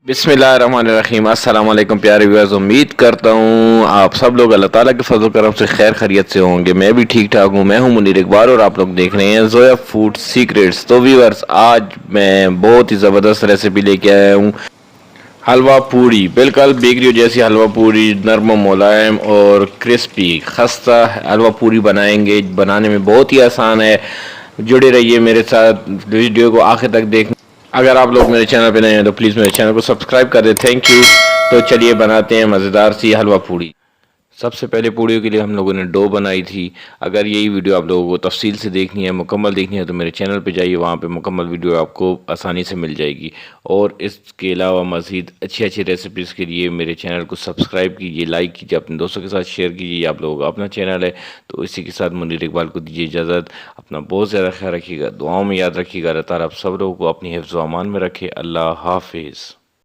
बिस्मिल्लाहिर्रहमानिर्रहीम। अस्सलाम वालेकुम प्यारे व्यूअर्स, उम्मीद करता हूँ आप सब लोग अल्लाह ताला के फजल करम से खैर खैरियत से होंगे। मैं भी ठीक ठाक हूँ। मैं हूँ मुनीर इकबाल और आप लोग देख रहे हैं जोया फूड सीक्रेट्स। तो व्यूअर्स, आज मैं बहुत ही ज़बरदस्त रेसिपी लेके आया हूँ, हलवा पूरी। बिल्कुल बेकरी जैसी हलवा पूरी, नरम मुलायम और क्रिस्पी खस्ता हलवा पूरी बनाएंगे। बनाने में बहुत ही आसान है। जुड़े रहिए मेरे साथ, वीडियो को आखिर तक देख। अगर आप लोग मेरे चैनल पे नए हैं तो प्लीज़ मेरे चैनल को सब्सक्राइब कर दें। Thank you. तो चलिए बनाते हैं मज़ेदार सी हलवा पूड़ी। सबसे पहले पूड़ियों के लिए हम लोगों ने डो बनाई थी। अगर यही वीडियो आप लोगों को तफसील से देखनी है, मुकम्मल देखनी है, तो मेरे चैनल पे जाइए, वहाँ पे मुकम्मल वीडियो आपको आसानी से मिल जाएगी। और इसके अलावा मज़ीद अच्छी अच्छी रेसिपीज़ के लिए मेरे चैनल को सब्सक्राइब कीजिए, लाइक कीजिए, अपने दोस्तों के साथ शेयर कीजिए। आप लोगों का अपना चैनल है। तो इसी के साथ मुनीर इकबाल को दीजिए इजाज़त। अपना बहुत ज़्यादा ख्याल रखिएगा, दुआओं में याद रखिएगा। अल्लाह ताला आप सब लोगों को अपनी हिफ्ज़ व अमान में रखे। अल्लाह हाफिज़।